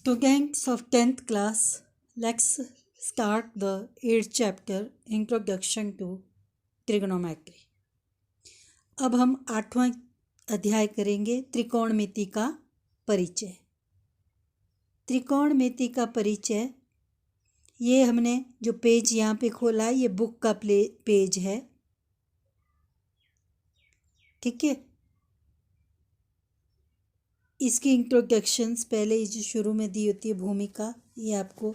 Students of 10th class, let's start the 8th chapter, Introduction to Trigonometry. अब हम 8वां अध्याय करेंगे त्रिकोणमिति का परिचय। त्रिकोणमिति का परिचय, ये हमने जो पेज यहाँ पे खोला है ये बुक का पेज है, ठीक है। इसकी इंट्रोडक्शंस पहले ही जो शुरू में दी होती है भूमिका, ये आपको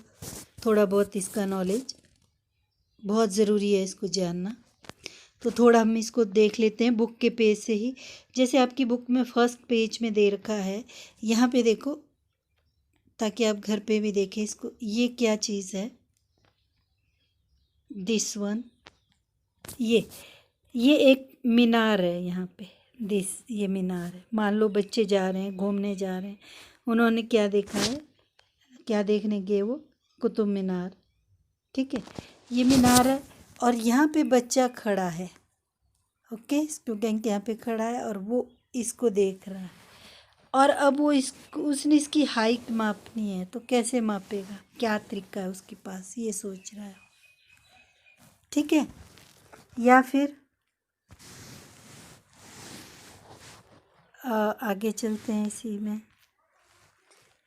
थोड़ा बहुत इसका नॉलेज बहुत ज़रूरी है इसको जानना। तो थोड़ा हम इसको देख लेते हैं बुक के पेज से ही। जैसे आपकी बुक में फर्स्ट पेज में दे रखा है, यहाँ पे देखो ताकि आप घर पे भी देखें इसको। ये क्या चीज़ है? दिस वन, ये एक मीनार है यहाँ पे। ये मीनार है। मान लो बच्चे जा रहे हैं, घूमने जा रहे हैं, उन्होंने क्या देखा है, क्या देखने गए वो? कुतुब मीनार, ठीक है। ये मीनार है और यहाँ पे बच्चा खड़ा है, ओके। स्टूडेंट यहाँ पे खड़ा है और वो इसको देख रहा है। और अब वो उसने इसकी हाइट मापनी है, तो कैसे मापेगा? क्या तरीका है उसके पास, ये सोच रहा है, ठीक है। या फिर आगे चलते हैं इसी में।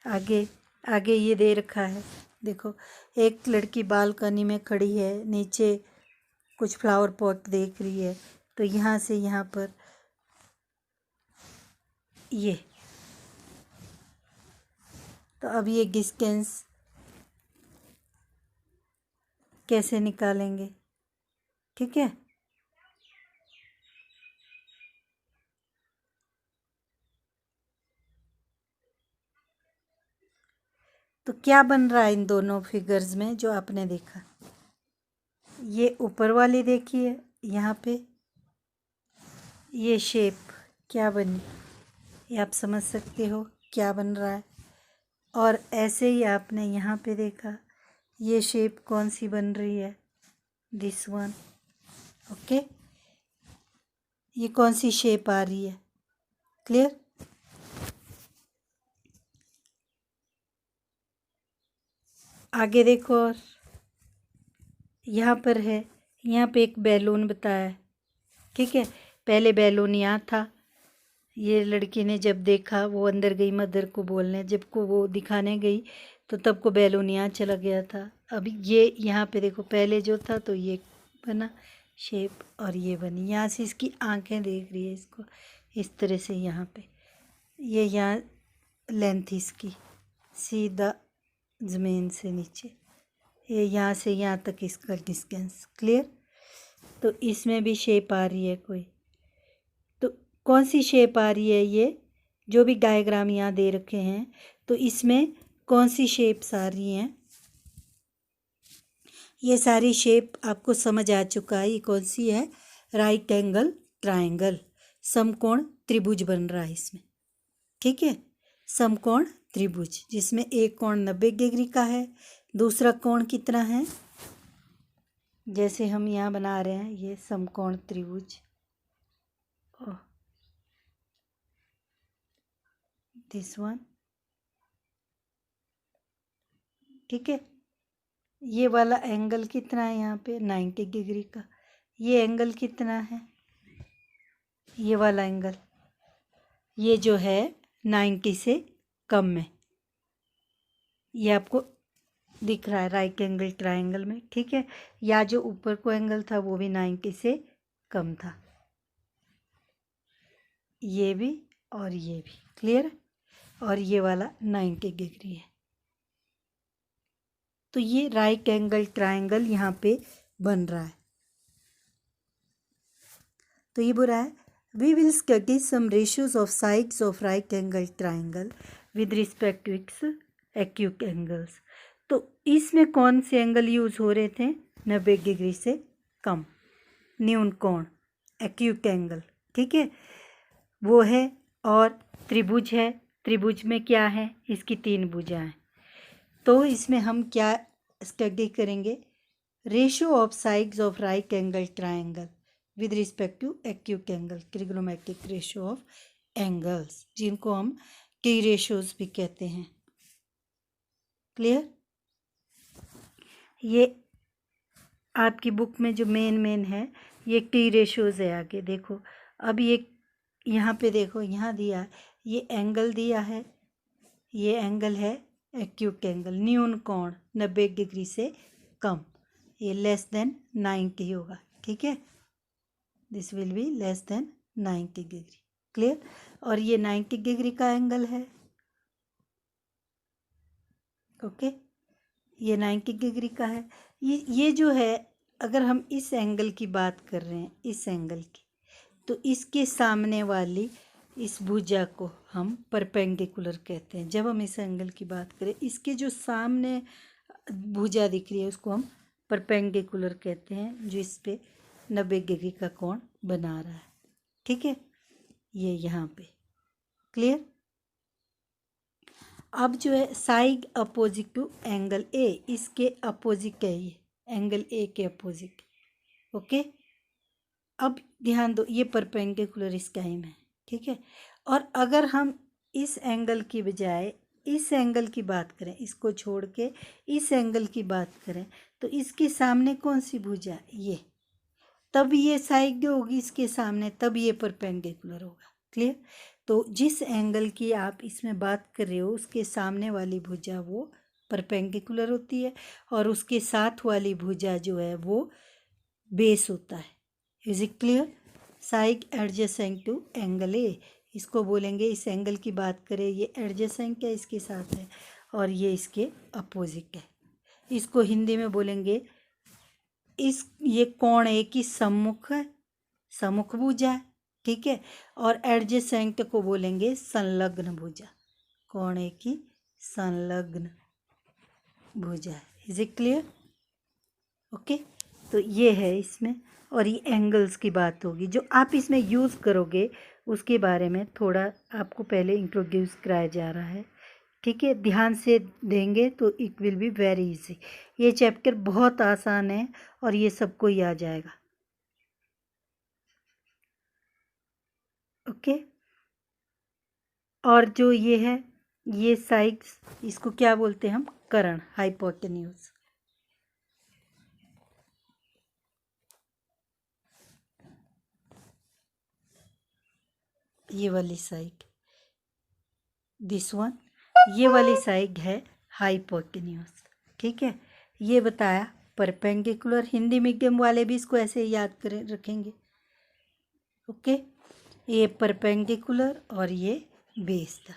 आगे ये दे रखा है, देखो एक लड़की बालकनी में खड़ी है, नीचे कुछ फ्लावर पॉट देख रही है। तो यहाँ से यहाँ पर ये, तो अब ये डिस्टेंस कैसे निकालेंगे, ठीक है। तो क्या बन रहा है इन दोनों फिगर्स में जो आपने देखा? ये ऊपर वाली देखिए, यहाँ पे ये शेप क्या बनी, ये आप समझ सकते हो क्या बन रहा है। और ऐसे ही आपने यहाँ पे देखा, ये शेप कौन सी बन रही है? This one, okay. ये कौन सी शेप आ रही है? क्लियर? आगे देखो, और यहाँ पर है, यहाँ पे एक बैलून बताया है, ठीक है। पहले बैलून यहाँ था, ये लड़की ने जब देखा वो अंदर गई मदर को बोलने, जब को वो दिखाने गई तो तब को बैलून यहाँ चला गया था। अब ये यहाँ पे देखो, पहले जो था तो ये बना शेप और ये बनी। यहाँ से इसकी आंखें देख रही है इसको इस तरह से, यहाँ पे ये यहाँ लेंथ इसकी सीधा ज़मीन से नीचे, ये यहाँ से यहाँ तक इसका डिस्टेंस। क्लियर? तो इसमें भी शेप आ रही है कोई, तो कौन सी शेप आ रही है? ये जो भी डायग्राम यहाँ दे रखे हैं, तो इसमें कौन सी शेप्स आ रही हैं? ये सारी शेप आपको समझ आ चुका है। ये कौन सी है? राइट एंगल ट्रायंगल, समकोण त्रिभुज बन रहा है इसमें, ठीक है। समकोण त्रिभुज जिसमें एक कोण 90 डिग्री का है, दूसरा कोण कितना है? जैसे हम यहाँ बना रहे हैं ये समकोण त्रिभुज, दिस वन, ठीक है। ये वाला एंगल कितना है यहाँ पे? 90 डिग्री का। ये एंगल कितना है? ये वाला एंगल, ये जो है 90 से कम है, ये आपको दिख रहा है राइट एंगल ट्रायंगल में, ठीक है। या जो ऊपर को एंगल था वो भी 90 से कम था, ये भी और ये भी। क्लियर? और ये वाला 90 डिग्री है। तो ये राइट एंगल ट्रायंगल यहाँ पे बन रहा है। तो ये बोल रहा है, we will study some ratios of sides of right angle triangle with respect to its acute angles. तो इसमें कौन से एंगल यूज़ हो रहे थे? 90 डिग्री से कम, न्यून कोण, एक्यूट एंगल, ठीक है, वो है। और त्रिभुज है, त्रिभुज में क्या है? इसकी 3 भुजाएं। तो इसमें हम क्या स्टडी करेंगे? Ratio of sides of right angle triangle with respect to acute angle, trigonometric ratio of angles, जिनको हम टी रेशियोज भी कहते हैं। क्लियर। ये आपकी बुक में जो मेन है ये टी रेशोज़ है। आगे देखो, अब ये यहाँ पे देखो, यहाँ दिया है, ये एंगल दिया है, ये एंगल है एक्यूट एंगल, न्यून कोण 90 डिग्री से कम, ये लेस देन 90 होगा, ठीक है। This will be less than 90 degree, clear. और ये 90 डिग्री का एंगल है, ओके, ये 90 डिग्री का है। ये जो है, अगर हम इस एंगल की बात कर रहे हैं, इस एंगल की, तो इसके सामने वाली इस भुजा को हम परपेंडिकुलर कहते हैं। जब हम इस एंगल की बात करें, इसके जो सामने भुजा दिख रही है उसको हम परपेंडिकुलर कहते हैं, जो इस पे 90 डिग्री का कोण बना रहा है, ठीक है। ये यहाँ पे क्लियर। अब जो है side opposite to angle A, इसके अपोजिट है ये एंगल ए के अपोजिट, ओके। अब ध्यान दो, ये परपेंडिकुलर इस टाइम है, ठीक है। और अगर हम इस एंगल की बजाय इस एंगल की बात करें, इसको छोड़ के इस एंगल की बात करें, तो इसके सामने कौन सी भुजा, ये, तब ये साइड होगी इसके सामने, तब ये परपेंडिकुलर होगा, क्लियर। तो जिस एंगल की आप इसमें बात कर रहे हो, उसके सामने वाली भुजा वो परपेंडिकुलर होती है, और उसके साथ वाली भुजा जो है वो बेस होता है। Is it clear. Side adjacent to angle A, इसको बोलेंगे, इस एंगल की बात करें, ये एडजेसेंट है इसके साथ है, और ये इसके अपोजिट है। इसको हिंदी में बोलेंगे, ये कोण ए की सम्मुख है, सम्मुख भुजा है, ठीक है। और एडजेसेंट को बोलेंगे संलग्न भुजा, कोण ए की संलग्न भुजा है। Is it clear, okay. तो ये है इसमें, और ये एंगल्स की बात होगी जो आप इसमें यूज़ करोगे, उसके बारे में थोड़ा आपको पहले इंट्रोड्यूस कराया जा रहा है, ठीक है। ध्यान से देंगे तो it will be very easy. ये चैप्टर बहुत आसान है और ये सबको ही आ जाएगा, ओके। और जो ये है, ये साइड्स, इसको क्या बोलते हैं हम, कर्ण, हाइपोटेन्यूज। ये वाली साइड, दिस वन, ये वाली साइड है हाइपोटेन्यूज, ठीक है। ये बताया परपेंडिकुलर, हिंदी मीडियम वाले भी इसको ऐसे ही याद करें रखेंगे, ओके। ये परपेंडिकुलर और ये बेस था,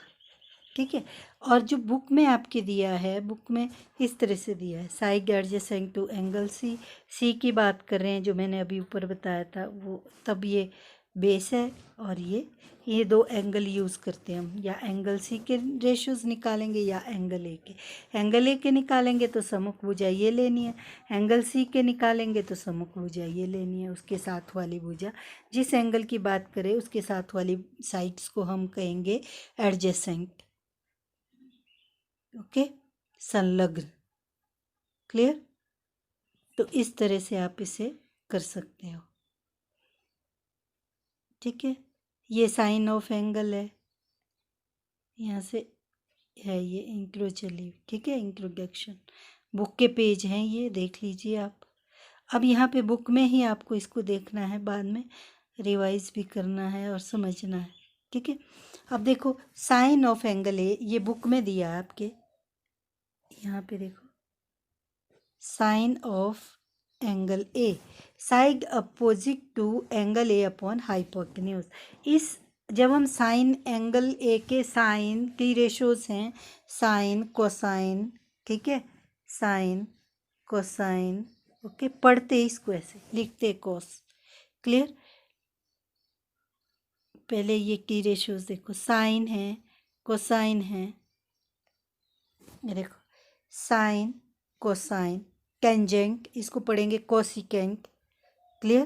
ठीक है। और जो बुक में आपके दिया है, बुक में इस तरह से दिया है, side adjacent to angle C, C की बात कर रहे हैं जो मैंने अभी ऊपर बताया था वो, तब ये बेस है, और ये दो एंगल यूज़ करते हैं हम, या एंगल सी के रेशियोज निकालेंगे या एंगल ए के। एंगल ए के निकालेंगे तो सम्मुख भुजा ये लेनी है, एंगल सी के निकालेंगे तो सम्मुख भुजा ये लेनी है, उसके साथ वाली भुजा, जिस एंगल की बात करें उसके साथ वाली साइड्स को हम कहेंगे एडजेसेंट, ओके, संलग्न, क्लियर। तो इस तरह से आप इसे कर सकते हो, ठीक है। ये साइन ऑफ एंगल है, यहाँ से है ये इंट्रोचली, ठीक है, इंट्रोडक्शन, बुक के पेज हैं ये, देख लीजिए आप। अब यहाँ पे बुक में ही आपको इसको देखना है, बाद में रिवाइज भी करना है और समझना है, ठीक है। अब देखो साइन ऑफ एंगल ए, ये बुक में दिया है आपके, यहाँ पे देखो, sine of angle A, side opposite to angle A upon hypotenuse. इस, जब हम साइन एंगल ए के साइन की रेशोज हैं, साइन कोसाइन, ठीक है, साइन कोसाइन, ओके, पढ़ते इसको ऐसे, लिखते कोस, क्लियर। पहले ये की रेशोज देखो, साइन है, कोसाइन है, ये देखो, साइन कोसाइन, टेंजेंट, इसको पढ़ेंगे कोसिकेंट, क्लियर।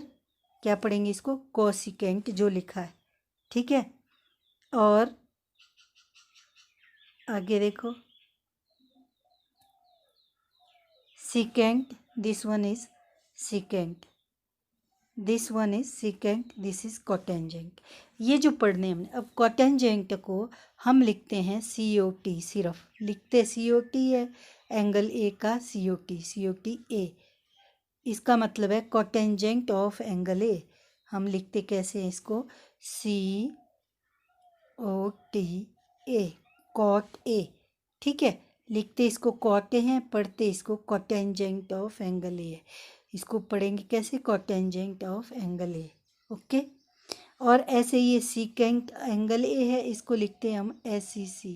क्या पढ़ेंगे इसको, कोसिकेंट, जो लिखा है, ठीक है। और आगे देखो, secant, this one is secant, this one is secant, this is cotangent. ये जो पढ़ने हमने, अब कोटेंजेंट को हम लिखते हैं COT, सिर्फ लिखते COT है, एंगल ए का COT ए, इसका मतलब है कोटेंजेंट ऑफ एंगल ए। हम लिखते कैसे हैं इसको, COT ए, कॉट ए, ठीक है, लिखते इसको कॉट हैं, पढ़ते इसको कोटेंजेंट ऑफ एंगल ए। इसको पढ़ेंगे कैसे, cotangent of angle A, okay. और ऐसे ये सीकेंट एंगल ए है, इसको लिखते हैं हम SEC,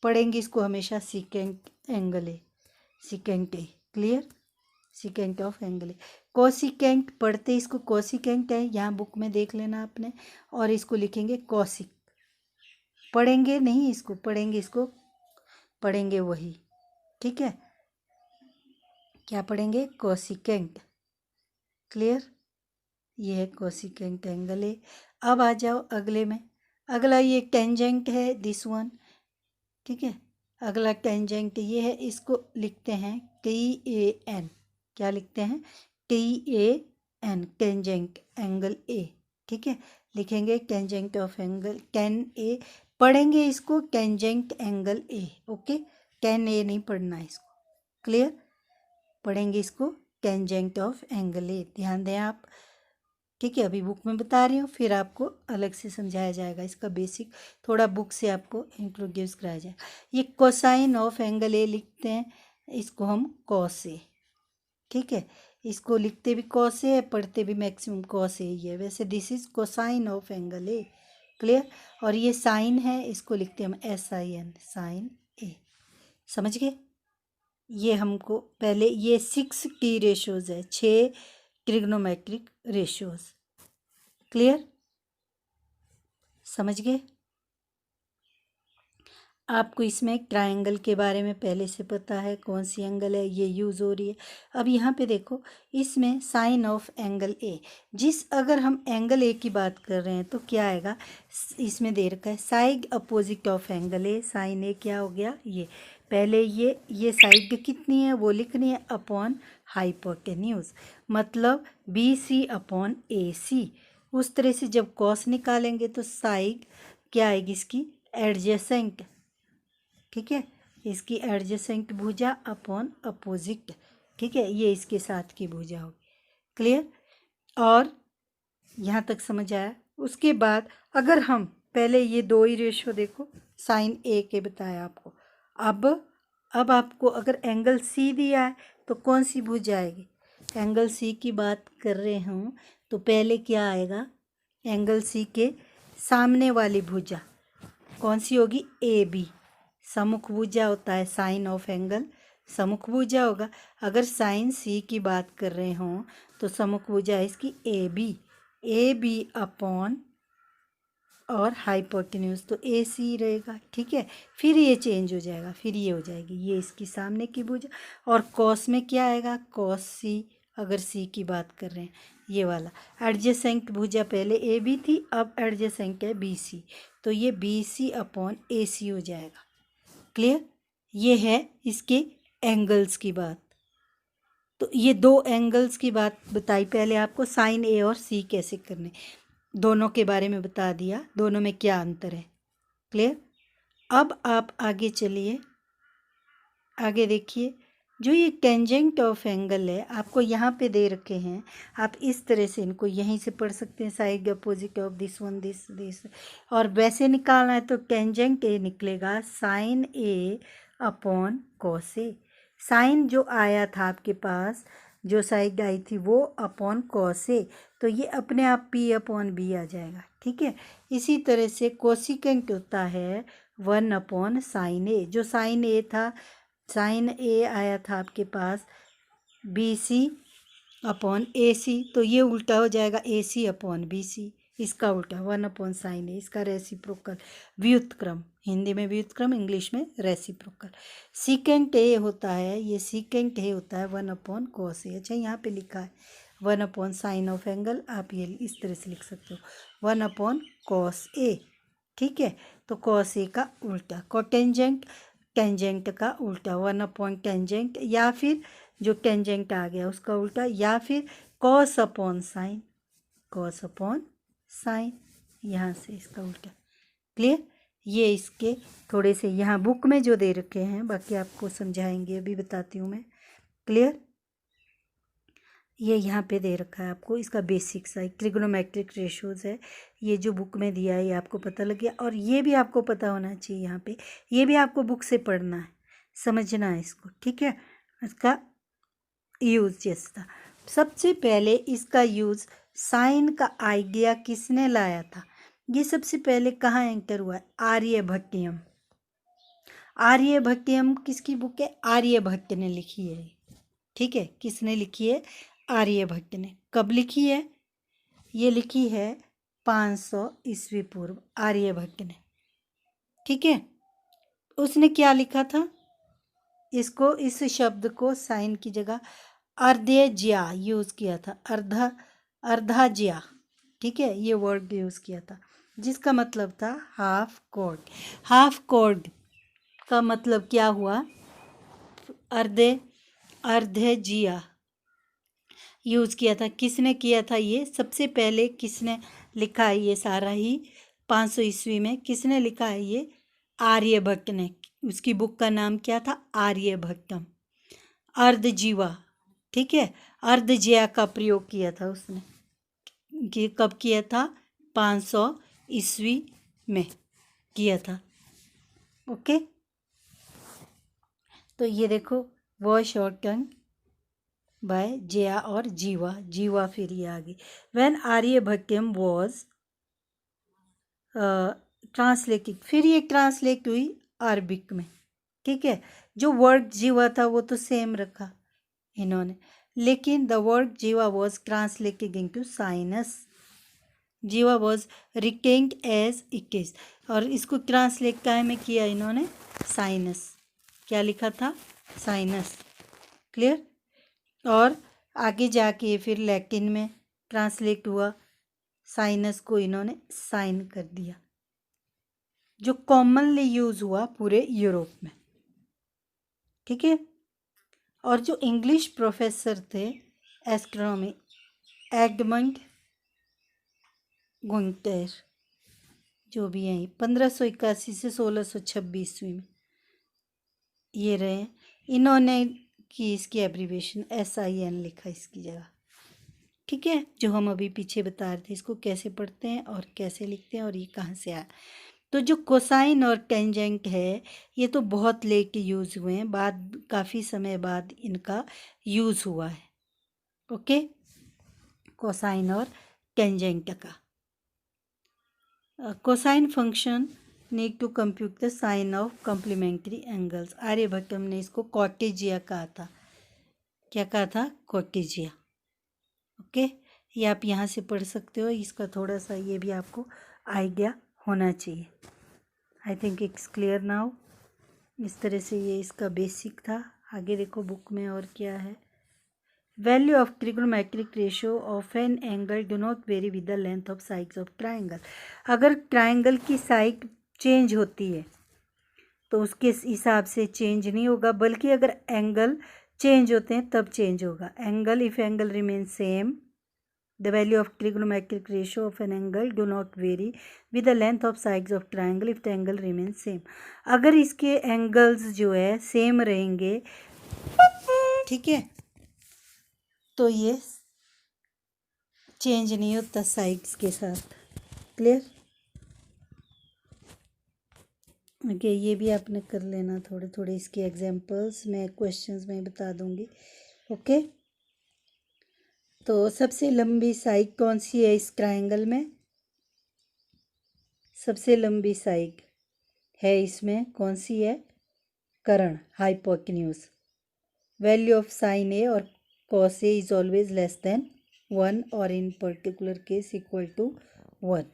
पढ़ेंगे इसको हमेशा secant angle A, secant A, clear, secant of angle A. Cosecant पढ़ते इसको कोसिकेंट है, यहाँ बुक में देख लेना आपने, और इसको लिखेंगे कोसिक, पढ़ेंगे नहीं इसको, पढ़ेंगे इसको, पढ़ेंगे वही, ठीक है, क्या पढ़ेंगे, कोसिकेंट, क्लियर, ये है कोसिकेंट एंगल ए। अब आ जाओ अगले में, अगला ये टेंजेंट है, दिस वन, ठीक है, अगला टेंजेंट ये है, इसको लिखते हैं TAN, क्या लिखते हैं, TAN, टेंजेंट एंगल ए, ठीक है, लिखेंगे टेंजेंट ऑफ एंगल टेन ए, पढ़ेंगे इसको tangent angle A, okay, 10A नहीं पढ़ना है इसको, क्लियर, पढ़ेंगे इसको टेंजेंट ऑफ एंगल ए, ध्यान दें आप, ठीक है, अभी बुक में बता रही हूँ, फिर आपको अलग से समझाया जाएगा, इसका बेसिक थोड़ा बुक से आपको इंट्रोड्यूस कराया जाएगा। ये कोसाइन ऑफ एंगल ए लिखते हैं, इसको हम कॉस ए, ठीक है, इसको लिखते भी कॉस ए है, पढ़ते भी मैक्सिमम कॉस ए ही है, वैसे this is cosine of angle A, clear. और ये साइन है, इसको लिखते हैं हम SIN, साइन ए, समझ गए। ये हमको पहले ये 6 रेशोज़ है, 6 ट्रिग्नोमेट्रिक रेशियोज, क्लियर, समझ गए। आपको इसमें ट्रायंगल के बारे में पहले से पता है, कौन सी एंगल है ये यूज़ हो रही है। अब यहाँ पे देखो, इसमें साइन ऑफ एंगल ए, अगर हम एंगल ए की बात कर रहे हैं तो क्या आएगा, इसमें दे रखा है side opposite of angle A, sine A क्या हो गया, ये पहले ये साइड कितनी है वो लिखनी है अपॉन हाइपोटेन्यूज, मतलब BC अपॉन AC। उस तरह से जब कॉस निकालेंगे तो साइड क्या आएगी इसकी, एडजेसेंट, ठीक है, इसकी एडजेसेंट भुजा अपॉन अपोजिट, ठीक है, ये इसके साथ की भुजा होगी, क्लियर। और यहाँ तक समझ आया। उसके बाद अगर हम पहले ये 2 ही रेशो देखो, साइन ए के बताया आपको, अब आपको अगर एंगल C दिया है तो कौन सी भुजा आएगी, एंगल C की बात कर रहे हूँ तो पहले क्या आएगा, एंगल C के सामने वाली भुजा कौन सी होगी, AB, सम्मुख भुजा होता है साइन ऑफ एंगल, सम्मुख भुजा होगा। अगर साइन C की बात कर रहे हों तो सम्मुख भुजा है इसकी AB अपॉन और हाइपोटेन्यूज तो AC रहेगा, ठीक है, फिर ये चेंज हो जाएगा, फिर ये हो जाएगी ये इसकी सामने की भुजा। और कॉस में क्या आएगा, कॉस C, अगर C की बात कर रहे हैं, ये वाला एडजेसेंट भुजा पहले AB थी, अब एडजेसेंट है BC, तो ये BC अपॉन AC हो जाएगा, क्लियर। ये है इसके एंगल्स की बात। तो ये 2 एंगल्स की बात बताई पहले आपको, साइन A और C कैसे करने, दोनों के बारे में बता दिया, दोनों में क्या अंतर है, क्लियर। अब आप आगे चलिए, आगे देखिए, जो ये टेंजेंट ऑफ एंगल है आपको यहाँ पे दे रखे हैं, आप इस तरह से इनको यहीं से पढ़ सकते हैं, side opposite of this one this, और वैसे निकालना है तो टेंजेंट ए निकलेगा sine A upon cos A, sine जो आया था आपके पास, जो साइड आई थी वो अपॉन कॉस ए, तो ये अपने आप P अपॉन B आ जाएगा, ठीक है। इसी तरह से कोसिकेंट होता है 1 अपॉन साइन ए, जो साइन A था, साइन A आया था आपके पास BC अपॉन AC, तो ये उल्टा हो जाएगा AC अपॉन BC, इसका उल्टा 1 अपॉन साइन A, इसका रेसिप्रोकल, व्युत्क्रम, हिंदी में व्युत्क्रम, इंग्लिश में रेसिप्रोकल। सीकेंट A होता है, ये सीकेंट A होता है 1 अपॉन कॉस ए। अच्छा, यहाँ पे लिखा है 1 अपॉन साइन ऑफ एंगल, आप ये इस तरह से लिख सकते हो 1 अपॉन कॉस ए, ठीक है। तो कॉस ए का उल्टा, कोटेंजेंट टेंजेंट का उल्टा 1 अपॉन टेंजेंट, या फिर जो टेंजेंट आ गया उसका उल्टा, या फिर cos upon sine, cos upon sine, यहाँ से इसका उल्टा। क्लियर? ये इसके थोड़े से यहाँ बुक में जो दे रखे हैं, बाकी आपको समझाएंगे, अभी बताती हूँ मैं। क्लियर? ये यहाँ पे दे रखा है आपको, इसका बेसिक सा ट्रिग्नोमेट्रिक रेशोज़ है, ये जो बुक में दिया है ये आपको पता लग गया। और ये भी आपको पता होना चाहिए, यहाँ पे ये भी आपको बुक से पढ़ना है, समझना है इसको, ठीक है। इसका यूज़ जैसा सबसे पहले इसका यूज़ साइन का आइडिया किसने लाया था, ये सबसे पहले कहाँ एंटर हुआ है? आर्यभट्टियम। आर्यभट्टियम किसकी बुक है? आर्यभट्ट ने लिखी है, ठीक है। किसने लिखी है? आर्यभट्ट ने। कब लिखी है? ये लिखी है 500 ईस्वी पूर्व, आर्यभट्ट ने, ठीक है। उसने क्या लिखा था? इसको, इस शब्द को साइन की जगह अर्धेज्या यूज़ किया था, अर्धाज्या, ठीक है, ये वर्ड यूज़ किया था, जिसका मतलब था हाफ कॉर्ड। हाफ कॉर्ड का मतलब क्या हुआ? अर्धेज्या यूज़ किया था। किसने किया था ये? सबसे पहले किसने लिखा है ये सारा ही? 500 ईस्वी में किसने लिखा है ये? आर्यभट्ट ने। उसकी बुक का नाम क्या था? आर्यभट्टम। अर्धजीवा, ठीक है, अर्धज्या का प्रयोग किया था उसने। कि कब किया था? 500 ईस्वी में किया था। ओके, तो ये देखो, वो शॉर्टन बाय जया और जीवा, जीवा फिर ये आ गई। व्हेन आर्यभट्टम वॉज ट्रांसलेटेड, फिर ये ट्रांसलेट हुई अरबिक में, ठीक है। जो वर्ड जीवा था वो तो सेम रखा इन्होंने, लेकिन the word jiva was translated into sinus. Jiva was retained as it is, और इसको ट्रांसलेट काय में किया इन्होंने? साइनस। क्या लिखा था? साइनस। क्लियर? और आगे जाके फिर लैटिन में ट्रांसलेट हुआ, साइनस को इन्होंने साइन कर दिया, जो कॉमनली यूज हुआ पूरे यूरोप में, ठीक है। और जो इंग्लिश प्रोफेसर थे एस्ट्रोनॉमी, एडमंड गुंटर, जो भी हैं 1581 से 1626 ईस्वी में ये रहे, इन्होंने की इसकी एब्रीवेशन SIN लिखा इसकी जगह, ठीक है। जो हम अभी पीछे बता रहे थे, इसको कैसे पढ़ते हैं और कैसे लिखते हैं और ये कहाँ से आया। तो जो कोसाइन और टेंजेंट है, ये तो बहुत लेट यूज़ हुए हैं, बाद काफ़ी समय बाद इनका यूज़ हुआ है। ओके, कोसाइन और टेंजेंट का। Cosine function need to compute the sine of complementary angles. Aryabhatta ने इसको कॉटेजिया कहा था। क्या कहा था? कॉटेजिया। ओके, ये आप यहाँ से पढ़ सकते हो, इसका थोड़ा सा ये भी आपको आइडिया होना चाहिए। I think it's clear now. इस तरह से ये इसका बेसिक था। आगे देखो बुक में और क्या है। Value of trigonometric ratio of an angle do not very with the length of sides of triangle. अगर ट्राइंगल की साइड चेंज होती है तो उसके हिसाब से चेंज नहीं होगा, बल्कि अगर एंगल चेंज होते हैं तब चेंज होगा। Angle, if angle remain same, the value of trigonometric ratio of an angle do not vary with the length of sides of triangle if the angle remains same। अगर इसके angles जो है same रहेंगे, ठीक है, तो ये चेंज नहीं होता साइड्स के साथ। क्लियर? ओके, ये भी आपने कर लेना, थोड़े थोड़े इसके एग्जांपल्स मैं क्वेश्चंस में बता दूंगी। ओके, तो सबसे लंबी साइड कौन सी है इस ट्रायंगल में? सबसे लंबी साइड है इसमें कौन सी है? कर्ण, hypotenuse. Value of sine A और cos A is always less than 1 और in particular case equal to 1।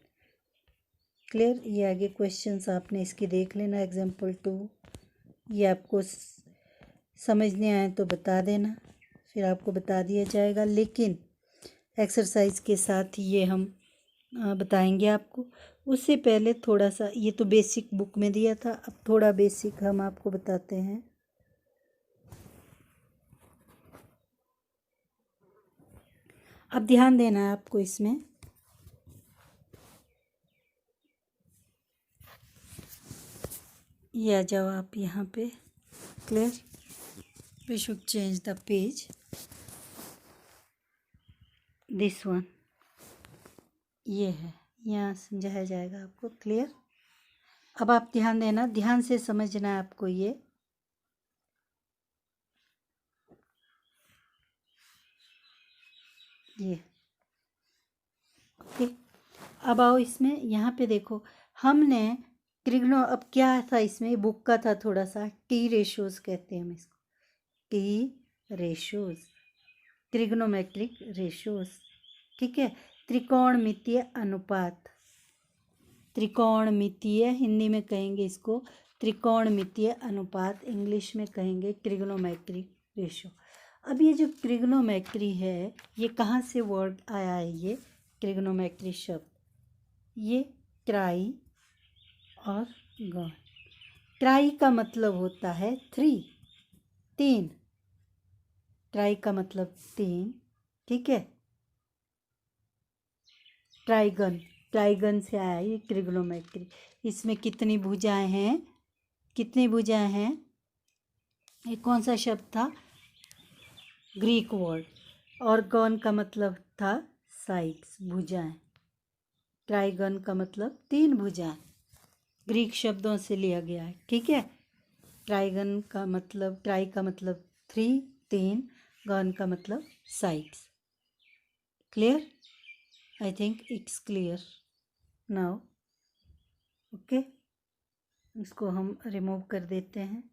Clear? ये आगे क्वेश्चंस आपने इसके देख लेना। एग्जाम्पल 2 ये आपको समझने आए तो बता देना, फिर आपको बता दिया जाएगा, लेकिन एक्सरसाइज के साथ ये हम बताएंगे आपको। उससे पहले थोड़ा सा, ये तो बेसिक बुक में दिया था, अब थोड़ा बेसिक हम आपको बताते हैं। अब ध्यान देना है आपको इसमें। ये आ जाओ आप यहाँ पे। Clear? We should change the page, this one. ये है, यहाँ समझाया जाएगा आपको। क्लियर? अब आप ध्यान देना, ध्यान से समझना है आपको ये। ओके, अब आओ इसमें, यहाँ पे देखो हमने अब क्या था इसमें, बुक का था थोड़ा सा, टी रेशोज कहते हैं हम इसको, टी रेशोज, ट्रिग्नोमेट्रिक रेशोज। ठीक है, त्रिकोणमितीय अनुपात, त्रिकोणमितीय हिंदी में कहेंगे इसको त्रिकोणमितीय अनुपात, इंग्लिश में कहेंगे ट्रिग्नोमेट्रिक रेशो। अब ये जो ट्रिग्नोमेट्री है, ये कहाँ से वर्ड आया है? ये ट्रिग्नोमेट्री शब्द, ये ट्राई और गॉन। ट्राई का मतलब होता है 3, 3। ट्राई का मतलब 3। ठीक है, ट्राइगन, ट्राइगन से आया ये ट्रिग्नोमेट्री। इसमें कितनी भुजाएं हैं? कितनी भुजाएं हैं? ये कौन सा शब्द था? Greek word. और गॉन का मतलब था साइड्स, भुजाएं। ट्राइगन का मतलब 3 भुजाएं, ग्रीक शब्दों से लिया गया है। ठीक है, ट्राइगन का मतलब, ट्राई का मतलब 3, 3, गॉन का मतलब sides. Clear? I think it's clear now. Okay, इसको हम रिमूव कर देते हैं।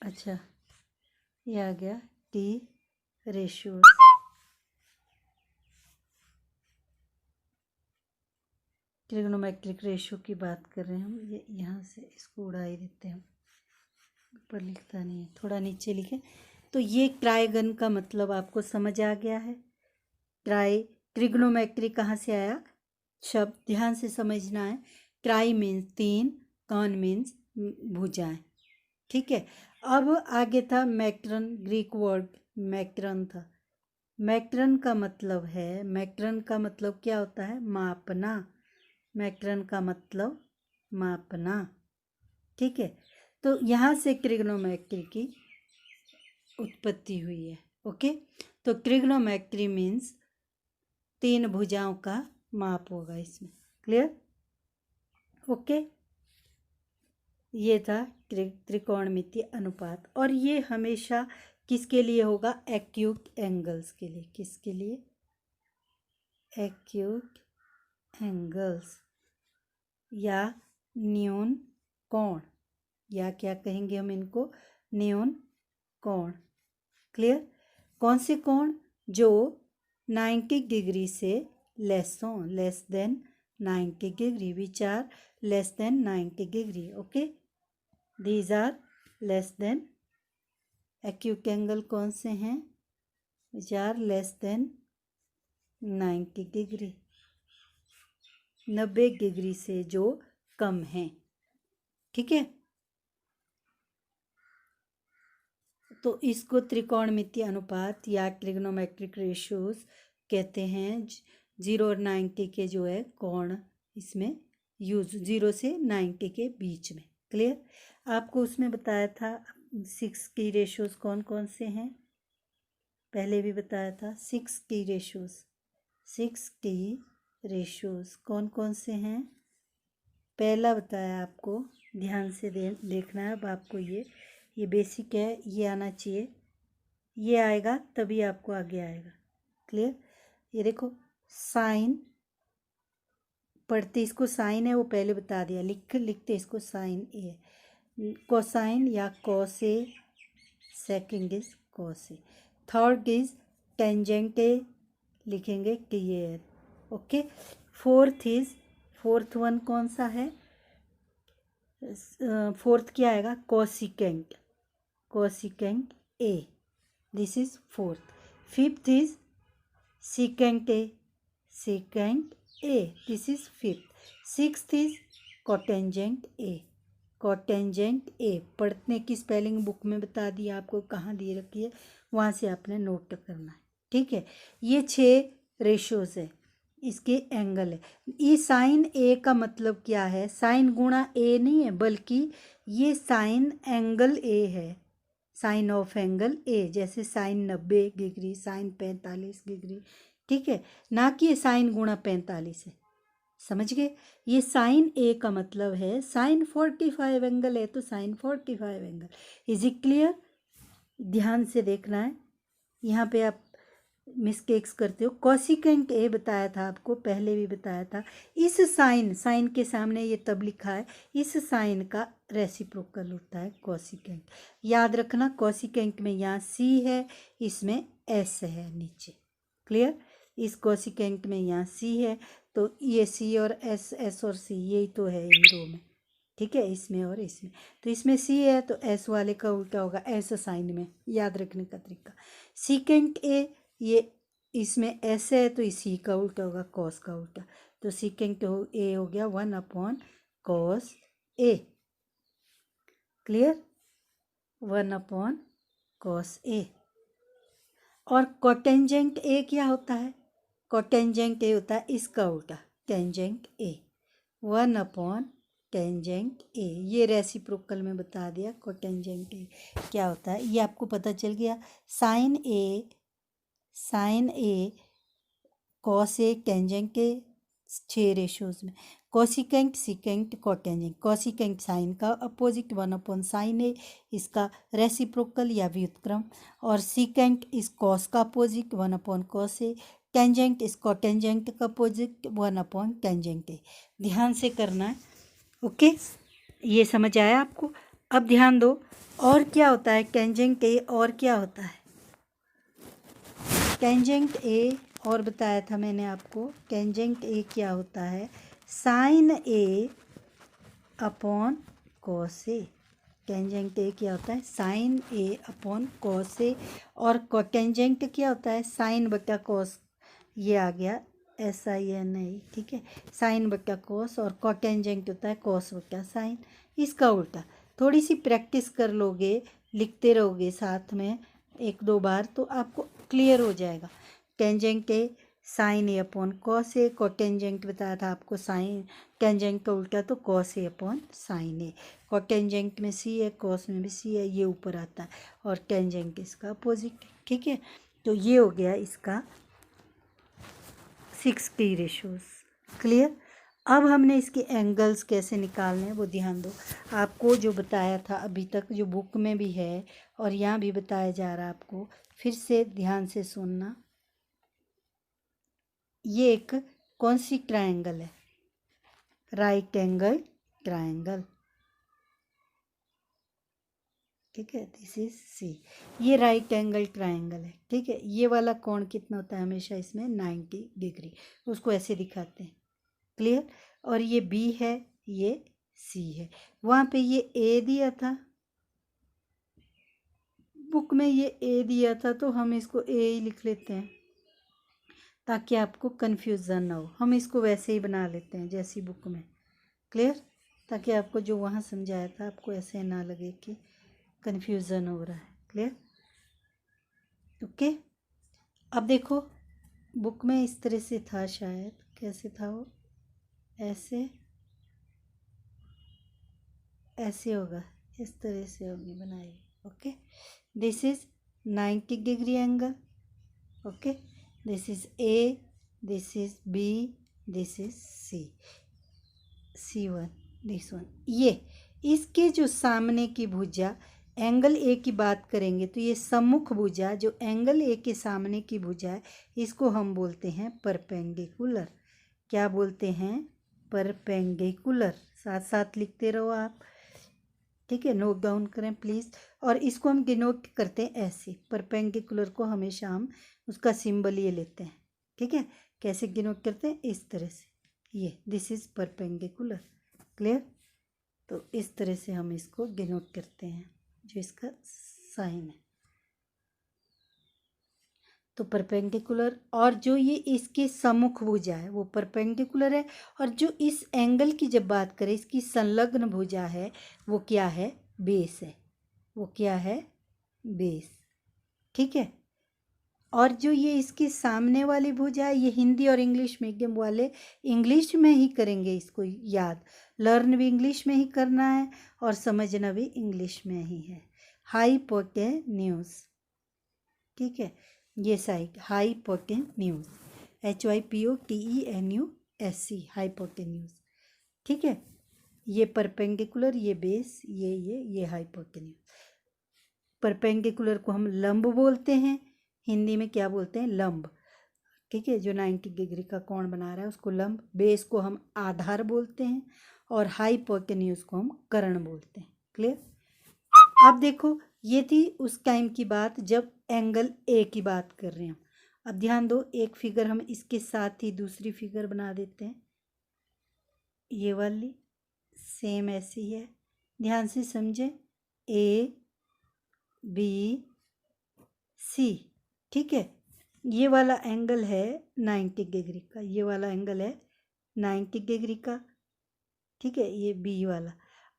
अच्छा, ये आ गया टी रेशियो। ट्रिग्नोमेट्रिक रेशियो की बात कर रहे हैं हम। ये यहाँ से इसको उड़ा ही देते हैं, ऊपर लिखता नहीं है, थोड़ा नीचे लिखे। तो ये ट्राइगन का मतलब आपको समझ आ गया है। ट्रिग्नोमेट्री कहाँ से आया शब्द, ध्यान से समझना है। ट्राई मीन्स 3, कॉन मीन्स भुजाएं। ठीक है, अब आगे था मैक्ट्रन, ग्रीक वर्ड मैक्ट्रन था। मैक्ट्रन का मतलब है, मैक्ट्रन का मतलब क्या होता है? मापना। मैक्ट्रन का मतलब मापना। ठीक है, तो यहाँ से ट्रिग्नोमेट्री की उत्पत्ति हुई है। ओके, तो ट्रिग्नोमेट्री मीन्स 3 भुजाओं का माप होगा इसमें। क्लियर? ओके, ये था त्रिकोणमितीय अनुपात। और ये हमेशा किसके लिए होगा? एक्यूट एंगल्स के लिए। किसके लिए? एक्यूट एंगल्स या न्यून कोण, या क्या कहेंगे हम इनको? न्यून कोण। क्लियर? कौन से कोण? जो 90 डिग्री से लेस हो, less than 90 degree, which are less than 90 degree. Okay, these are less than, acute angle कौन से हैं? Which are less than 90 degree, 90 degree से जो कम है। ठीक है, तो इसको त्रिकोणमितीय अनुपात या ट्रिग्नोमेट्रिक रेशियोज कहते हैं। 0 और 90 के जो है कोण इसमें यूज, 0 से 90 के बीच में। क्लियर? आपको उसमें बताया था 6 की रेशियोज कौन कौन से हैं, पहले भी बताया था। 6 की रेशियोज, 6 की रेशियोज कौन कौन से हैं? पहला बताया आपको, ध्यान से देखना है। अब आपको ये बेसिक है, ये आना चाहिए, ये आएगा तभी आपको आगे आएगा। क्लियर? ये देखो, साइन पढ़ते इसको साइन है, वो पहले बता दिया, लिखते इसको साइन ए, कोसाइन या cos A, second is cos A, third is tangent ए, लिखेंगे क्लियर। ओके, फोर्थ वन कौन सा है? फोर्थ क्या आएगा? Cosecant, cosecant A, this is fourth. Fifth is secant A, secant A, this is fifth. Sixth is cotangent A, cotangent A. पढ़ने की spelling book में बता दी आपको, कहाँ दी रखी है, वहाँ से आपने नोट करना है, ठीक है। ये 6 रेशोज है, इसके एंगल है। ये साइन ए का मतलब क्या है, साइन गुणा ए नहीं है, बल्कि ये साइन एंगल ए है, साइन ऑफ एंगल ए। जैसे साइन 90 डिग्री, साइन 45 डिग्री, ठीक है, ना कि ये साइन गुणा 45 है। समझ गए। ये साइन ए का मतलब है साइन 45 एंगल है तो sine 45 angle. Is it clear? ध्यान से देखना है, यहाँ पे आप मिस्टेक्स करते हो। कॉसिकेंट ए बताया था आपको, पहले भी बताया था। इस साइन के सामने ये तब लिखा है, इस साइन का रेसिप्रोकल होता है कॉसिकेंट। याद रखना, कॉसिकेंट में यहाँ सी है, इसमें एस है नीचे। क्लियर? इस कॉसिकेंट में यहाँ सी है, तो ये सी और एस, एस और सी यही तो है इन दो में, ठीक है, इसमें और इसमें। तो इसमें सी है तो एस वाले का उल्टा होगा एस साइन में, याद रखने का तरीका। सीकेंट ए, ये इसमें एस है तो सी का उल्टा होगा कॉस का उल्टा, तो सीकेंट ए हो गया 1/cos ए। क्लियर? 1/cos ए। और कोटेंजेंट ए क्या होता है? कोटेंजेंट ए होता है इसका उल्टा, टेंजेंट ए। 1/टेंजेंट ए, ये रेसिप्रोकल में बता दिया। कोटेंजेंट ए क्या होता है ये आपको पता चल गया। Sine A cos A, tangent A, 6 ratios में। Cosecant, secant, cotangent. Cosecant sine का अपोजिट 1/साइन ए, इसका रेसिप्रोकल या व्युत्क्रम। और सिकेंट इस कॉस का अपोजिट 1/cos ए। टेंजेंट इस कोटेंजेंट का अपोजिट 1/टेंजेंट ए। ध्यान से करना है, ओके। ये समझ आया आपको? अब ध्यान दो, और क्या होता है टेंजेंट ए, और क्या होता है टेंजेंट ए, और बताया था मैंने आपको। टेंजेंट ए क्या होता है, sine A upon cos A. Tangent A क्या होता है, sine A upon cos A. और कोटेंजेंट क्या होता है, साइन बटा कॉस, ये आ गया SIN, ठीक है, साइन बटा कॉस। और कोटेंजेंट होता है कॉस बटा साइन, इसका उल्टा। थोड़ी सी प्रैक्टिस कर लोगे, लिखते रहोगे साथ में 1-2 बार, तो आपको क्लियर हो जाएगा। Tangent A sine A upon cos A. Cotangent बताया था आपको, साइन टेंजेंट का उल्टा तो cos A upon sine A. Cotangent में सी है, कॉस में भी सी है, ये ऊपर आता है। और टेंजेंट इसका अपोजिट है, ठीक है। तो ये हो गया इसका 60 रेशोज। क्लियर? अब हमने इसके एंगल्स कैसे निकालने हैं वो ध्यान दो। आपको जो बताया था अभी तक, जो बुक में भी है और यहाँ भी बताया जा रहा है आपको, फिर से ध्यान से सुनना। ये एक कौन सी ट्रायंगल है, राइट एंगल ट्रायंगल, ठीक है, दिस इज सी। ये राइट एंगल ट्रायंगल है, ठीक है। ये वाला कोण कितना होता है हमेशा इसमें, 90 डिग्री, उसको ऐसे दिखाते हैं। क्लियर? और ये बी है, ये सी है। वहाँ पे ये ए दिया था, बुक में ये ए दिया था, तो हम इसको ए ही लिख लेते हैं ताकि आपको कन्फ्यूज़न ना हो। हम इसको वैसे ही बना लेते हैं जैसी बुक में। क्लियर? ताकि आपको जो वहाँ समझाया था आपको ऐसे ना लगे कि कन्फ्यूज़न हो रहा है। क्लियर? ओके। अब देखो, बुक में इस तरह से था शायद, कैसे था वो, ऐसे ऐसे होगा, इस तरह से होगी बनाई। Okay, this is 90 degree angle. Okay, this is A, this is B, this is C, C1, this one. ये इसके जो सामने की भुजा, एंगल ए की बात करेंगे तो ये सम्मुख भुजा जो एंगल ए के सामने की भुजा है, इसको हम बोलते हैं परपेंडिकुलर। क्या बोलते हैं? परपेंडिकुलर। साथ साथ लिखते रहो आप, ठीक है, नोट डाउन करें प्लीज़। और इसको हम डिनोट करते हैं ऐसे, परपेंडिकुलर को हमेशा हम उसका सिंबल ये लेते हैं, ठीक है। कैसे डिनोट करते हैं? इस तरह से, ये दिस इज़ परपेंडिकुलर। क्लियर? तो इस तरह से हम इसको डिनोट करते हैं, जो इसका साइन है। तो परपेंडिकुलर, और जो ये इसके सम्मुख भुजा है वो परपेंडिकुलर है, और जो इस एंगल की जब बात करें इसकी संलग्न भुजा है वो क्या है, बेस है, वो क्या है, बेस। ठीक है। और जो ये इसके सामने वाली भुजा है, ये हिंदी और इंग्लिश मीडियम वाले इंग्लिश में ही करेंगे इसको याद, लर्न भी इंग्लिश में ही करना है और समझना भी इंग्लिश में ही है। हाइपोटेन्यूज, ठीक है, ये साइड हाइपोटेन्यूज, HYPOTENUS, हाइपोटेन्यूज। ठीक है, ये परपेंडिकुलर, ये बेस, ये हाइपोटेन्यूज। परपेंडिकुलर को हम लंब बोलते हैं, हिंदी में क्या बोलते हैं, लंब। ठीक है, जो 90 डिग्री का कोण बना रहा है उसको लंब। बेस को हम आधार बोलते हैं और हाइपोटेन्यूज को हम कर्ण बोलते हैं। क्लियर। अब देखो, ये थी उस टाइम की बात जब एंगल ए की बात कर रहे हैं। अब ध्यान दो, एक फिगर हम इसके साथ ही दूसरी फिगर बना देते हैं, ये वाली सेम ऐसी है, ध्यान से समझे, ABC। ठीक है, ये वाला एंगल है 90 डिग्री का, ये वाला एंगल है 90 डिग्री का। ठीक है, ये बी वाला।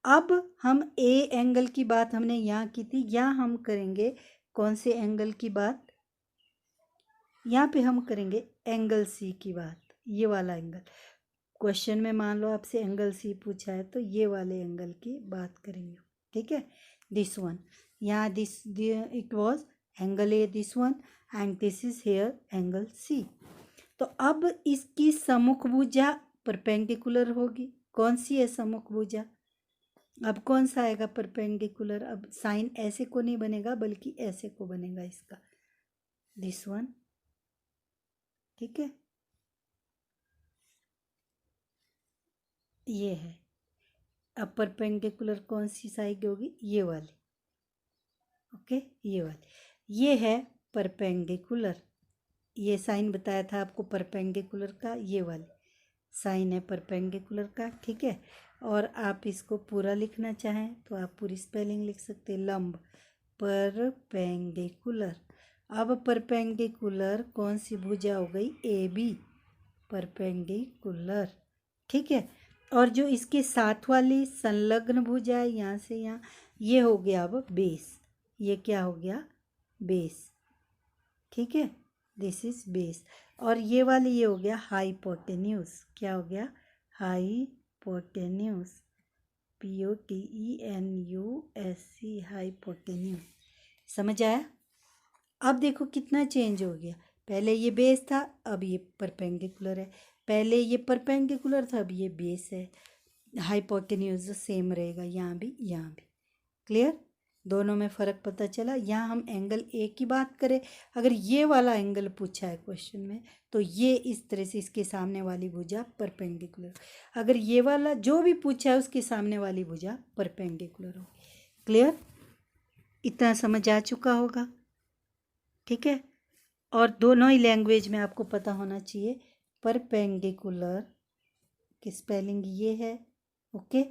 अब हम ए एंगल की बात हमने यहाँ की थी, यहाँ हम करेंगे कौन से एंगल की बात, यहाँ पे हम करेंगे एंगल सी की बात, ये वाला एंगल। क्वेश्चन में मान लो आपसे एंगल सी पूछा है तो ये वाले एंगल की बात करेंगे। ठीक है, दिस वन, यहाँ this it was angle A, this one, and this is here angle C. तो अब इसकी सम्मुख भुजा परपेंडिकुलर होगी। कौन सी है सम्मुख भुजा, अब कौन सा आएगा परपेंडिकुलर, अब साइन ऐसे को नहीं बनेगा बल्कि ऐसे को बनेगा इसका, दिस वन। ठीक है, ये है। अब परपेंडिकुलर कौन सी साइड होगी, ये वाली। ओके, ये वाली, ये है परपेंडिकुलर, ये साइन बताया था आपको परपेंडिकुलर का, ये वाली साइन है परपेंडिकुलर का। ठीक है, और आप इसको पूरा लिखना चाहें तो आप पूरी स्पेलिंग लिख सकते हैं, लंब परपेंडिकुलर। अब परपेंडिकुलर कौन सी भुजा हो गई, AB, परपेंडिकुलर। ठीक है, और जो इसके साथ वाली संलग्न भुजा है यहाँ से यहाँ, ये हो गया अब बेस, ये क्या हो गया, बेस। ठीक है, दिस इज बेस। और ये वाली ये हो गया हाइपोटेन्यूज, क्या हो गया, हाइपोटेन्यूज, POTENUSC, हाइपोटेन्यूज। समझ आया। अब देखो कितना चेंज हो गया, पहले ये बेस था अब ये परपेंडिकुलर है, पहले ये परपेंडिकुलर था अब ये बेस है। हाइपोटेन्यूज सेम रहेगा यहाँ भी यहाँ भी। क्लियर, दोनों में फ़र्क पता चला। यहाँ हम एंगल ए की बात करें, अगर ये वाला एंगल पूछा है क्वेश्चन में तो ये इस तरह से इसके सामने वाली भुजा परपेंडिकुलर, अगर ये वाला जो भी पूछा है उसके सामने वाली भुजा परपेंडिकुलर हो। क्लियर, इतना समझ आ चुका होगा। ठीक है, और दोनों ही लैंग्वेज में आपको पता होना चाहिए परपेंडिकुलर की स्पेलिंग ये है। ओके,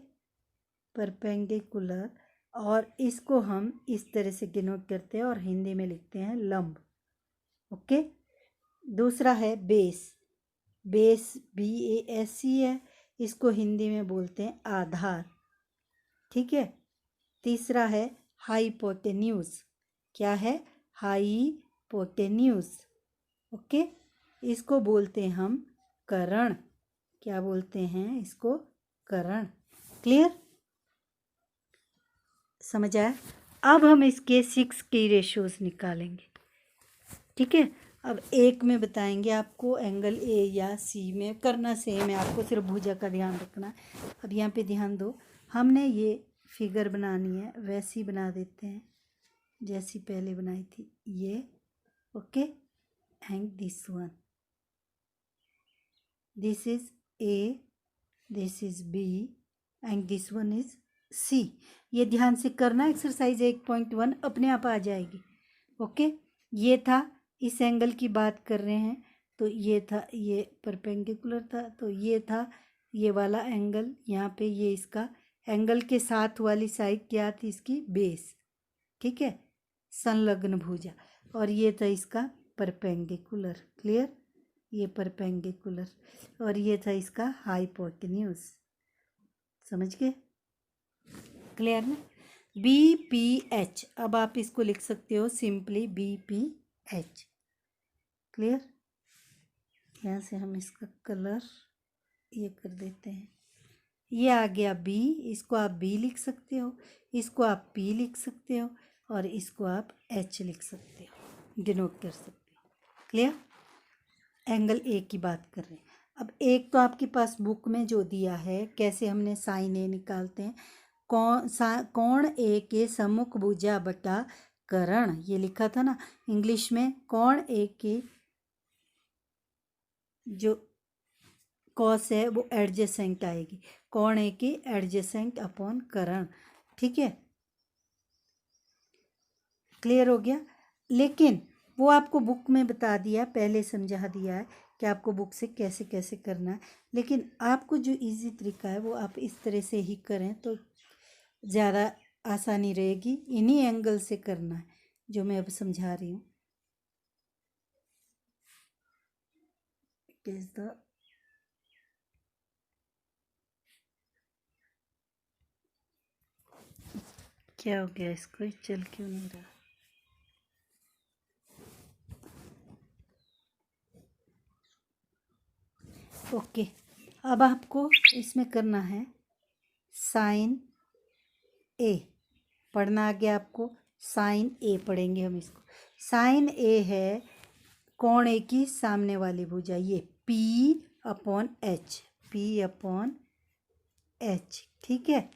परपेंडिकुलर, और इसको हम इस तरह से डिनोट करते हैं और हिंदी में लिखते हैं लंब। ओके, दूसरा है बेस, बेस BASC है, इसको हिंदी में बोलते हैं आधार। ठीक है, तीसरा है हाइपोटेन्यूज, क्या है, हाइपोटेन्यूज। ओके, इसको बोलते हैं हम कर्ण, क्या बोलते हैं इसको, कर्ण। क्लियर, समझ आया। अब हम इसके 6 की रेशियोज निकालेंगे। ठीक है, अब एक में बताएंगे आपको एंगल ए या सी में करना सेम है, आपको सिर्फ भुजा का ध्यान रखना है। अब यहाँ पे ध्यान दो, हमने ये फिगर बनानी है वैसी बना देते हैं जैसी पहले बनाई थी ये। Okay, and this one, this is A, this is B, and this one is C. ये ध्यान से करना, एक्सरसाइज 1.1 अपने आप आ जाएगी। ओके, ये था, इस एंगल की बात कर रहे हैं तो ये था, ये परपेंडिकुलर था, तो ये था ये वाला एंगल, यहाँ पे ये इसका एंगल के साथ वाली साइड क्या थी, इसकी बेस। ठीक है, संलग्न भुजा, और ये था इसका परपेंडिकुलर। क्लियर, ये परपेंडिकुलर, और ये था इसका हाइपोटेन्यूज। समझ गए? क्लियर ना? BPH, अब आप इसको लिख सकते हो सिंपली BPH। क्लियर? यहाँ से हम इसका कलर ये कर देते हैं। ये आ गया B, इसको आप B लिख सकते हो, इसको आप P लिख सकते हो, और इसको आप H लिख सकते हो, डिनोट कर सकते हो। क्लियर? एंगल A की बात कर रहे हैं। अब एक तो आपके पास बुक में जो दिया है, कैसे हमने साइन A निकालते हैं, कोण A के सम्मुख भुजा बटा करण, ये लिखा था ना इंग्लिश में। कोण A के जो कॉस है वो एडजेसेंट आएगी, कोण A की एडजेसेंट अपॉन करण। ठीक है, क्लियर हो गया? लेकिन वो आपको बुक में बता दिया, पहले समझा दिया है कि आपको बुक से कैसे कैसे करना है, लेकिन आपको जो इजी तरीका है वो आप इस तरह से ही करें तो ज़्यादा आसानी रहेगी। इन्हीं एंगल से करना है जो मैं अब समझा रही हूँ। क्या हो गया इसको, चल क्यों नहीं रहा? ओके, अब आपको इसमें करना है साइन ए पढ़ना। आ गया आपको साइन ए पढ़ेंगे हम इसको। साइन ए है कोण ए की सामने वाली भुजा, ये P upon H, P upon H। ठीक है,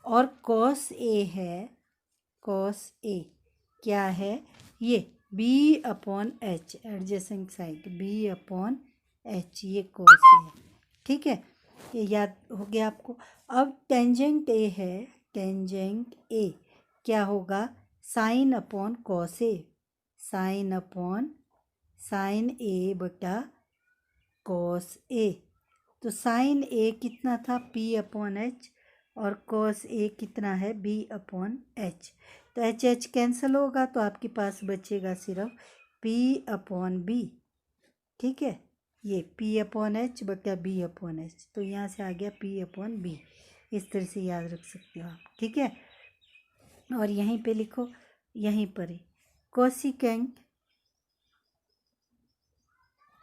और कॉस ए है, कॉस ए क्या है, ये B upon H, adjacent side B upon H, ये कॉस ए है। ठीक है, ये याद हो गया आपको। अब टेंजेंट ए है, टेंजेंट ए क्या होगा, sine upon cos A, sine upon sine ए बटा कॉस ए। तो साइन ए कितना था, P अपॉन H, और कॉस ए कितना है, B अपॉन H। तो H H कैंसिल होगा तो आपके पास बचेगा सिर्फ P अपॉन B। ठीक है, ये P अपॉन H बटा B अपॉन H, तो यहाँ से आ गया P अपॉन B। इस तरह से याद रख सकते हो आप। ठीक है, और यहीं पे लिखो, यहीं पर ही कोसिकेंट,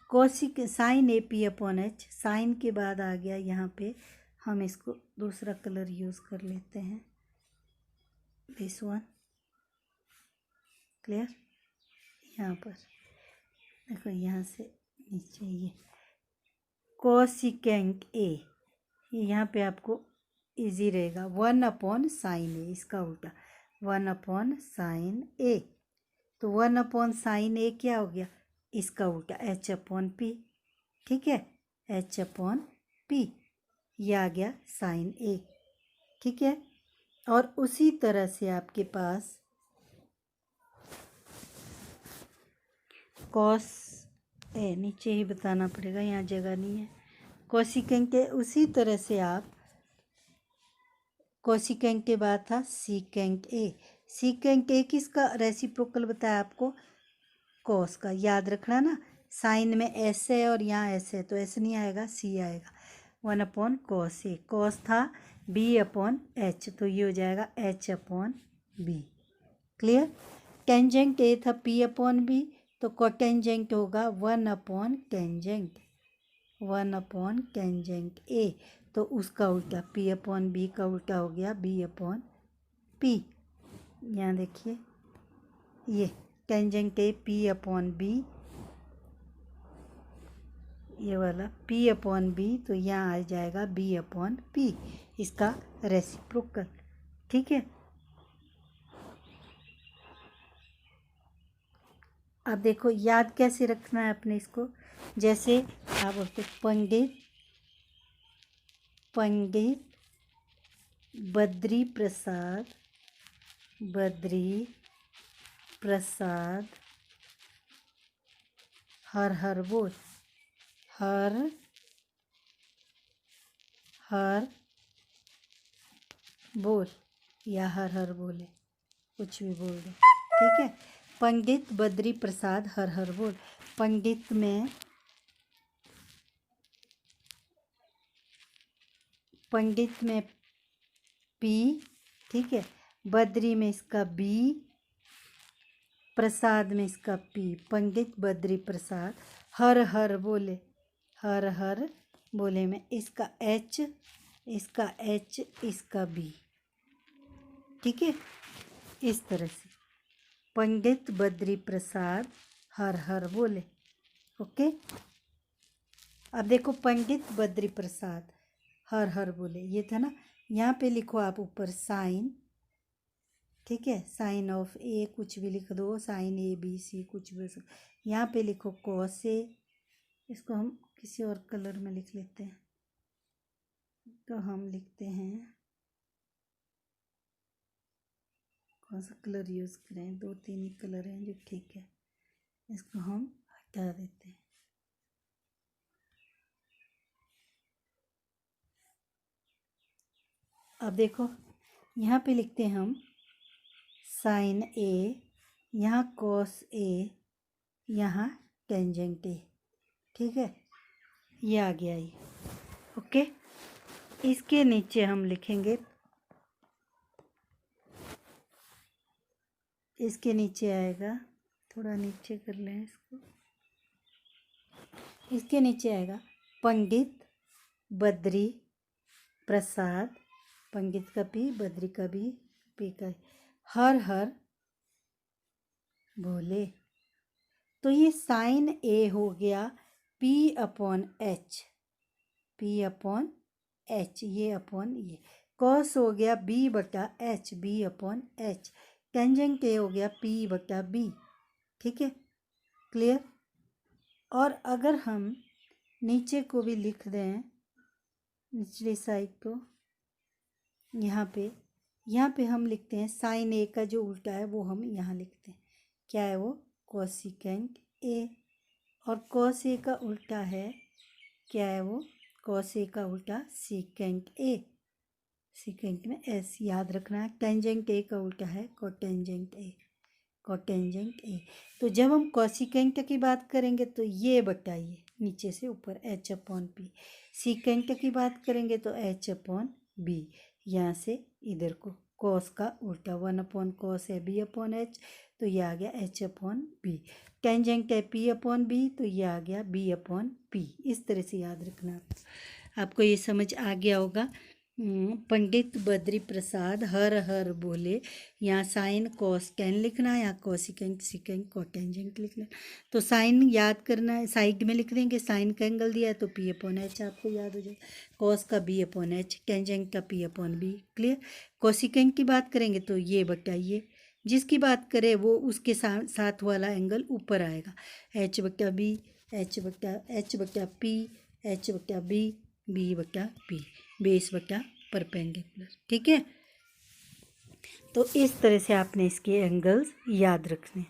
कोसिक साइन ए P अपॉन H, साइन के बाद आ गया यहाँ पे, हम इसको दूसरा कलर यूज़ कर लेते हैं, दिस वन। क्लियर? यहाँ पर देखो, यहाँ से नीचे ये कोसिकेंट ए, यहाँ पे आपको इजी रहेगा, 1 अपॉन साइन ए, इसका उल्टा 1 अपॉन साइन ए। तो 1 अपॉन साइन ए क्या हो गया, इसका उल्टा H अपॉन P। ठीक है, H अपॉन P, ये आ गया साइन ए। ठीक है, और उसी तरह से आपके पास कॉस ए, नीचे ही बताना पड़ेगा, यहाँ जगह नहीं है। कोसिकेंट के उसी तरह से आप, कोसिकेंट के बाद था सीकेंट ए, सीकेंट ए किसका रेसिप्रोकल बताया आपको, कॉस का। याद रखना ना, साइन में एस है और यहाँ एस है, तो एस नहीं आएगा, सी आएगा। 1 अपॉन कॉस ए, कॉस था B अपॉन H, तो ये हो जाएगा H upon B। Clear? Tangent ए था P अपॉन B, तो कोटेंजेंट होगा 1 अपॉन टेंजेंट, 1 अपॉन टेंजेंट ए, तो उसका उल्टा P अपॉन B का उल्टा हो गया B अपॉन P। यहाँ देखिए, ये टेंजेंट ए P अपॉन B, ये वाला P अपॉन B, तो यहाँ आ जाएगा B अपॉन P, इसका रेसिप्रोकल। ठीक है, अब देखो याद कैसे रखना है अपने इसको, जैसे आप बोलते पंडित, पंडित बद्री प्रसाद, बद्री प्रसाद हर हर बोल, हर हर बोल, या हर हर बोले, कुछ भी बोल दो। ठीक है, पंडित बद्री प्रसाद हर हर बोल। पंडित में पी, ठीक है, बद्री में इसका बी, प्रसाद में इसका पी, पंडित बद्री प्रसाद हर हर बोले, हर हर बोले में इसका एच, इसका एच, इसका बी, ठीक है, इस तरह से पंडित बद्री प्रसाद हर हर बोले। ओके, अब देखो पंडित बद्री प्रसाद हर हर बोले, ये था ना। यहाँ पे लिखो आप ऊपर साइन, ठीक है, साइन ऑफ ए कुछ भी लिख दो, साइन ए बी सी कुछ भी। यहाँ पे लिखो कॉस ए, इसको हम किसी और कलर में लिख लेते हैं, तो हम लिखते हैं, कौन सा कलर यूज़ करें, 2-3 ही कलर हैं जो ठीक है, इसको हम हटा देते हैं। अब देखो यहाँ पे लिखते हैं हम साइन ए, यहाँ कॉस ए, यहाँ टेंजेंट ए, ठीक है, ये आ गया ये। ओके, इसके नीचे हम लिखेंगे, इसके नीचे आएगा, थोड़ा नीचे कर लें इसको, इसके नीचे आएगा पंडित बद्री प्रसाद, पंडित का पी, बद्री का भी, पी का हर हर बोले। तो ये साइन ए हो गया P upon H, P upon H, ये अपॉन ये। कॉस हो गया बी बटा एच, B upon H. Tangent A हो गया पी बटा बी, ठीक है, क्लियर। और अगर हम नीचे को भी लिख दें, निचली साइड को, यहाँ पे हम लिखते हैं साइन ए का जो उल्टा है वो हम यहाँ लिखते हैं, क्या है वो, कोसिकेंट ए। और कॉस ए का उल्टा है, क्या है वो, कॉस ए का उल्टा सीकेंट ए, सीकेंट में एस याद रखना है। टेंजेंट ए का उल्टा है कोटेंजेंट ए, कोटेंजेंट ए। तो जब हम कोसिकेंट की बात करेंगे तो ये बताइए नीचे से ऊपर एच अपॉन पी, सीकेंट की बात करेंगे तो एच अपॉन बी, यहाँ से इधर को कॉस का उल्टा 1 अपॉन कॉस है बी अपॉन एच, तो ये आ गया एच अपॉन बी। टेंजेंट है पी अपॉन बी, तो ये आ गया बी अपॉन पी। इस तरह से याद रखना, आपको ये समझ आ गया होगा। पंडित बद्री प्रसाद हर हर बोले, यहाँ साइन कॉस टेन लिखना है, यहाँ कॉसिकेंट सिकेंट कोटेंजेंट लिखना है। तो साइन याद करना है, साइड में लिख देंगे, साइन का एंगल दिया है तो पी अपॉन एच आपको याद हो जाएगा, कॉस का बी अपॉन एच, टेंजेंट का P upon B, clear. Cosecant की बात करेंगे तो ये बताइए, जिसकी बात करें वो उसके साथ वाला एंगल ऊपर आएगा, एच बटा बी, एच बटा पी, एच बटा बी, बी बटा पी, बेस बटा परपेंडिकुलर, ठीक है। तो इस तरह से आपने इसके एंगल्स याद रखने।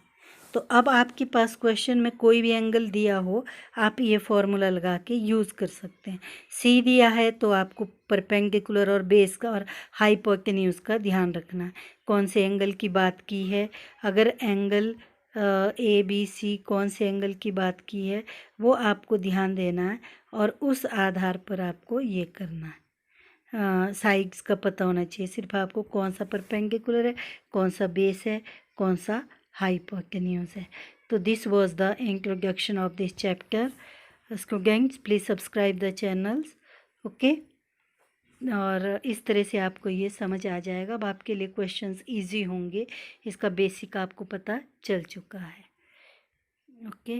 तो अब आपके पास क्वेश्चन में कोई भी एंगल दिया हो, आप ये फॉर्मूला लगा के यूज़ कर सकते हैं। सी दिया है तो आपको परपेंडिकुलर और बेस का और हाइपोटेन्यूज का ध्यान रखना है, कौन से एंगल की बात की है। अगर एंगल ए बी सी कौन से एंगल की बात की है वो आपको ध्यान देना है, और उस आधार पर आपको ये करना है। साइड्स का पता होना चाहिए, सिर्फ आपको कौन सा परपेंडिकुलर है, कौन सा बेस है, कौन सा हाइपोटेन्यूज है। तो this was the introduction of this chapter. Students please subscribe the channels, okay. और इस तरह से आपको ये समझ आ जाएगा। अब आपके लिए क्वेश्चंस इजी होंगे, इसका बेसिक आपको पता चल चुका है, ओके।